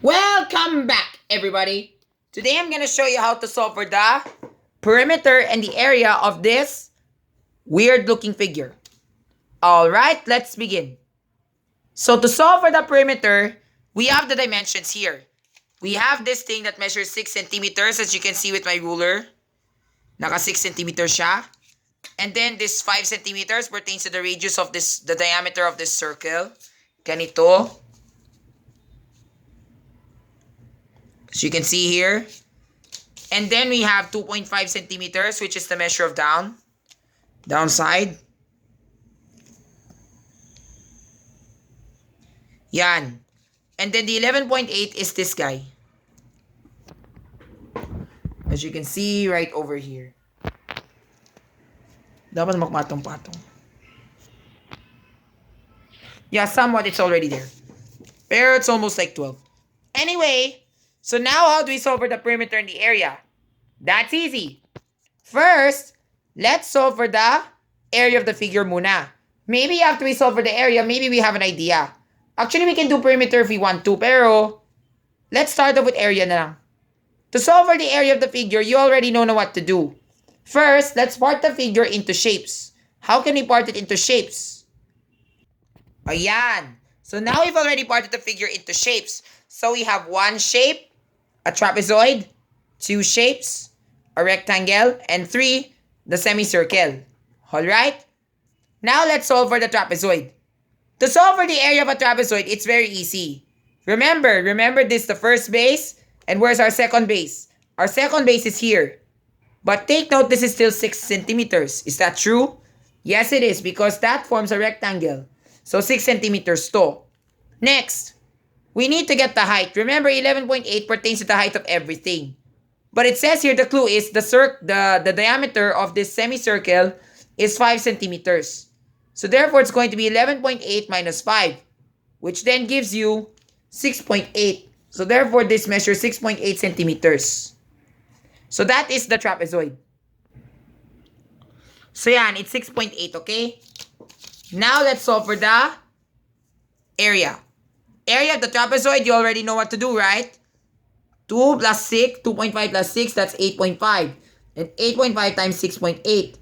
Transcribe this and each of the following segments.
Welcome back, everybody. Today I'm going to show you how to solve for the perimeter and the area of this weird looking figure. Alright, let's begin. So to solve for the perimeter, we have the dimensions here. We have this thing that measures 6 centimeters, as you can see with my ruler. Naka 6 centimeters siya. And then this 5 centimeters pertains to the radius of the diameter of this circle. Ganito. As you can see here. And then we have 2.5 centimeters, which is the measure of downside. Yan. And then the 11.8 is this guy. As you can see right over here. Dapat magpatong-patong. Yeah, somewhat it's already there. Pero it's almost like 12. Anyway, so now how do we solve for the perimeter and the area? That's easy. First, let's solve for the area of the figure muna. Maybe after we solve for the area, maybe we have an idea. Actually, we can do perimeter if we want to, pero let's start off with area na lang. To solve for the area of the figure, you already know what to do. First, let's part the figure into shapes. How can we part it into shapes? Ayan. So now we've already parted the figure into shapes. So we have one shape, a trapezoid, two shapes, a rectangle, and three, the semicircle. Alright? Now let's solve for the trapezoid. To solve for the area of a trapezoid, it's very easy. Remember this, the first base, and where's our second base? Our second base is here. But take note, this is still 6 centimeters. Is that true? Yes, it is, because that forms a rectangle. So 6 centimeters to. Next, we need to get the height. Remember, 11.8 pertains to the height of everything. But it says here the clue is the diameter of this semicircle is 5 centimeters. So therefore, it's going to be 11.8 minus 5, which then gives you 6.8. So therefore, this measures 6.8 centimeters. So that is the trapezoid. So yan, it's 6.8, okay? Now let's solve for the area. Area of the trapezoid, you already know what to do, right? 2 plus 6, 2.5 plus 6, that's 8.5. And 8.5 times 6.8.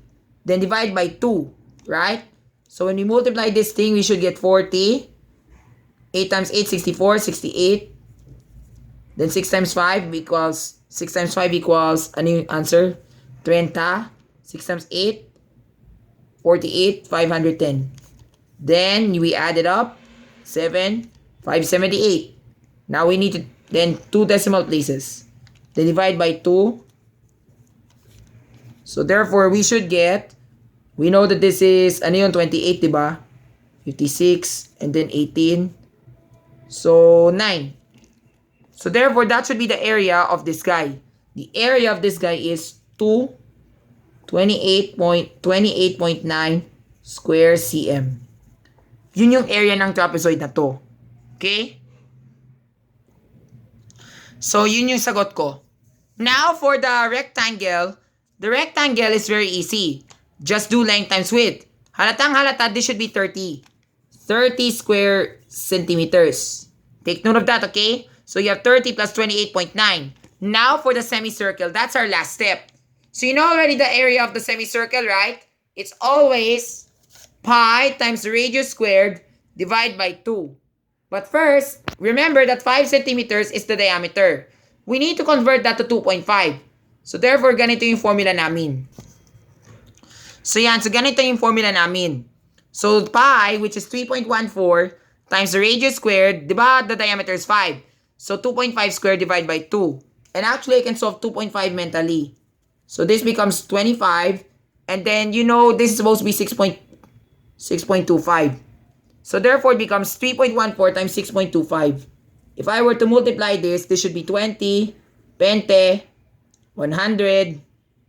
Then divide by 2, right? So when we multiply this thing, we should get 40. 8 times 8, 64, 68. Then 6 times 5 equals, 6 times 5 equals, ano yung answer? 30. 6 times 8, 48, 510. Then we add it up. 7, 578. Now we need to, then 2 decimal places. Then divide by 2. So therefore, we should get, we know that this is, ano yun, 28, diba? 56, and then 18. So, 9. So therefore, that should be the area of this guy. The area of this guy is 28.9 square cm. Yun yung area ng trapezoid na to. Okay? So, yun yung sagot ko. Now, for the rectangle is very easy. Just do length times width. Halatang halata, this should be 30. 30 square centimeters. Take note of that, okay? So, you have 30 plus 28.9. Now, for the semicircle, that's our last step. So, you know already the area of the semicircle, right? It's always pi times the radius squared divided by 2. But first, remember that 5 centimeters is the diameter. We need to convert that to 2.5. So therefore, ganito yung formula namin. So yan, so ganito yung formula namin. So pi, which is 3.14 times the radius squared, diba the diameter is 5. So 2.5 squared divided by 2. And actually, I can solve 2.5 mentally. So this becomes 25. And then, you know, this is supposed to be 6.25. So therefore, it becomes 3.14 times 6.25. If I were to multiply this should be 20, 20, 100,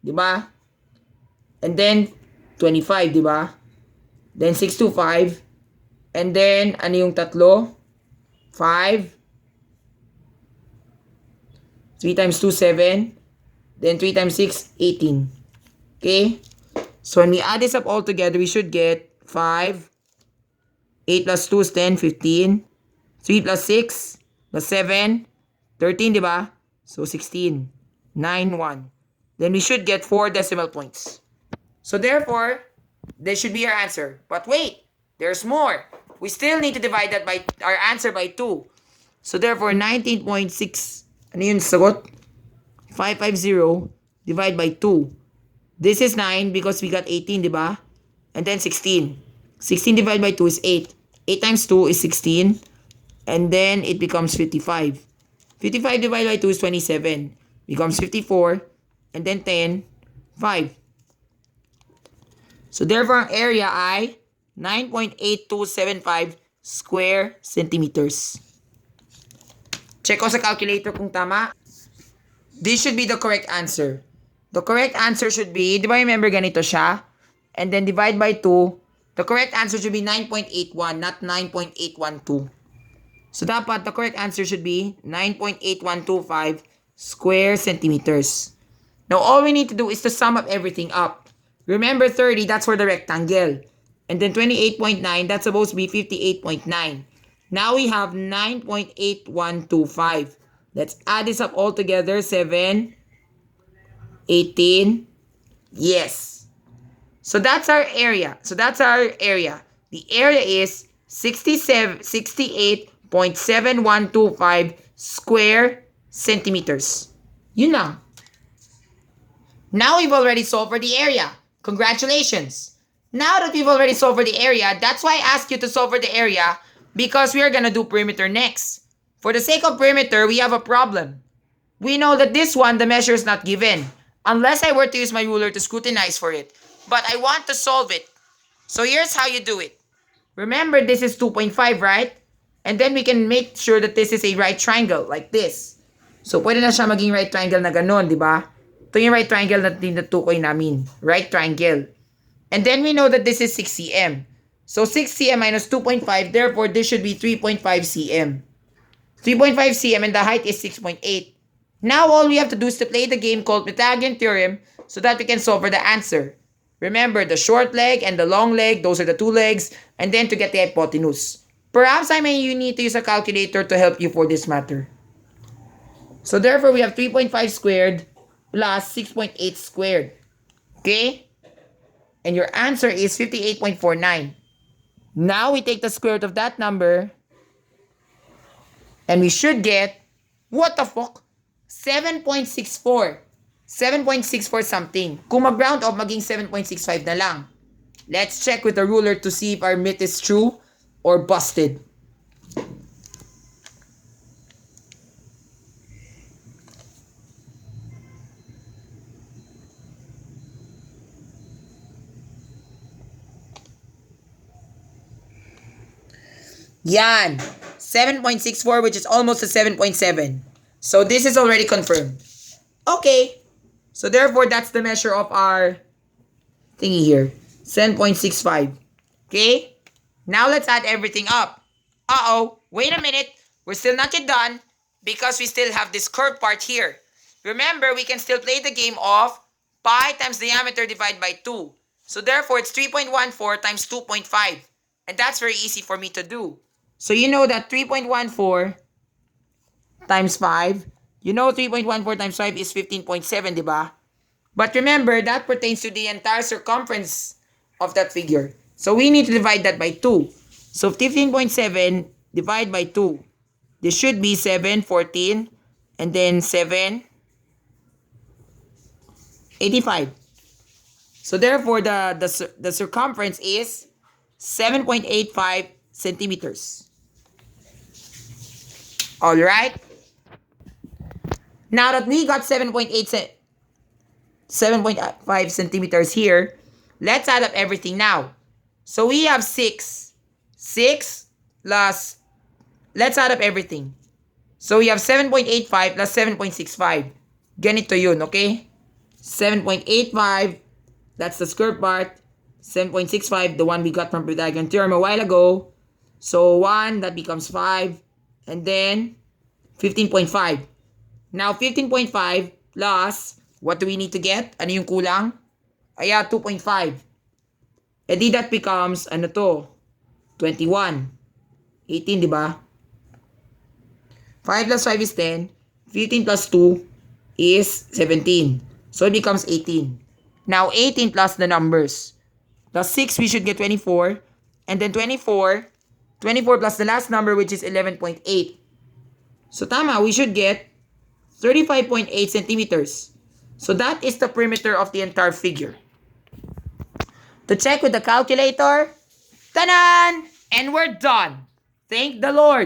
diba? And then, 25, diba? Then, 625. And then, ano yung tatlo? 5. 3 times 2, 7. Then, 3 times 6, 18. Okay? So, when we add this up all together, we should get 5. 8 plus 2 is 10, 15. 3 plus 6 plus 7, 13, di ba? So 16. 9, 1. Then we should get 4 decimal points. So therefore, this should be our answer. But wait, there's more. We still need to divide that by our answer by 2. So therefore, 19.6, ano yun sagot? 550 divide by 2. This is 9 because we got 18, di ba? And then 16. 16 divided by 2 is 8. 8 times 2 is 16. And then it becomes 55. 55 divided by 2 is 27. Becomes 54. And then 10, 5. So therefore, ang area ay 9.8275 square centimeters. Check ko sa calculator kung tama. This should be the correct answer. The correct answer should be, di ba remember ganito siya? And then divide by 2. The correct answer should be 9.81, not 9.812. So dapat the correct answer should be 9.8125 square centimeters. Now all we need to do is to sum up everything up. Remember 30, that's for the rectangle. And then 28.9, that's supposed to be 58.9. Now we have 9.8125. Let's add this up all together. 7, 18. Yes. So that's our area. The area is 68.7125 square centimeters. Yun lang. Now we've already solved for the area. Congratulations. Now that we've already solved for the area, that's why I asked you to solve for the area, because we are going to do perimeter next. For the sake of perimeter, we have a problem. We know that this one, the measure is not given, unless I were to use my ruler to scrutinize for it. But I want to solve it. So here's how you do it. Remember, this is 2.5, right? And then we can make sure that this is a right triangle, like this. So pwede na siya maging right triangle na ganon, di ba? Ito yung right triangle na tinutukoy namin. Right triangle. And then we know that this is 6 cm. So 6 cm minus 2.5, therefore this should be 3.5 cm. 3.5 cm and the height is 6.8. Now all we have to do is to play the game called Pythagorean theorem so that we can solve for the answer. Remember, the short leg and the long leg, those are the two legs, and then to get the hypotenuse. Perhaps you need to use a calculator to help you for this matter. So therefore, we have 3.5 squared plus 6.8 squared. Okay? And your answer is 58.49. Now we take the square root of that number, and we should get, what the fuck? 7.64. 7.64 something. Kung mag-round off, maging 7.65 na lang. Let's check with the ruler to see if our myth is true or busted. Yan. 7.64, which is almost a 7.7. So this is already confirmed. Okay. So therefore, that's the measure of our thingy here. 7.65. Okay? Now let's add everything up. Uh-oh. Wait a minute. We're still not yet done because we still have this curved part here. Remember, we can still play the game of pi times diameter divided by 2. So therefore, it's 3.14 times 2.5. And that's very easy for me to do. So you know that 3.14 times 5, you know 3.14 times 5 is 15.7, di ba? But remember, that pertains to the entire circumference of that figure. So we need to divide that by 2. So 15.7 divided by 2. This should be 7, 14, and then 7, 85. So therefore, the circumference is 7.85 centimeters. Alright? Now that we got 7.5 centimeters here, let's add up everything now. So we have 6. 6 plus, let's add up everything. So we have 7.85 plus 7.65. Ganito yun, okay? 7.85, that's the square part. 7.65, the one we got from Pythagorean theorem a while ago. So 1, that becomes 5. And then 15.5. Now 15.5 plus, what do we need to get? Ano yung kulang? Aya, 2.5. E di that becomes, ano to? 21. 18, di ba? 5 plus 5 is 10. 15 plus 2 is 17. So it becomes 18. Now 18 plus the numbers. Plus 6, we should get 24. And then 24 plus the last number, which is 11.8. So tama, we should get 35.8 centimeters. So that is the perimeter of the entire figure. To check with the calculator, tanan! And we're done. Thank the Lord.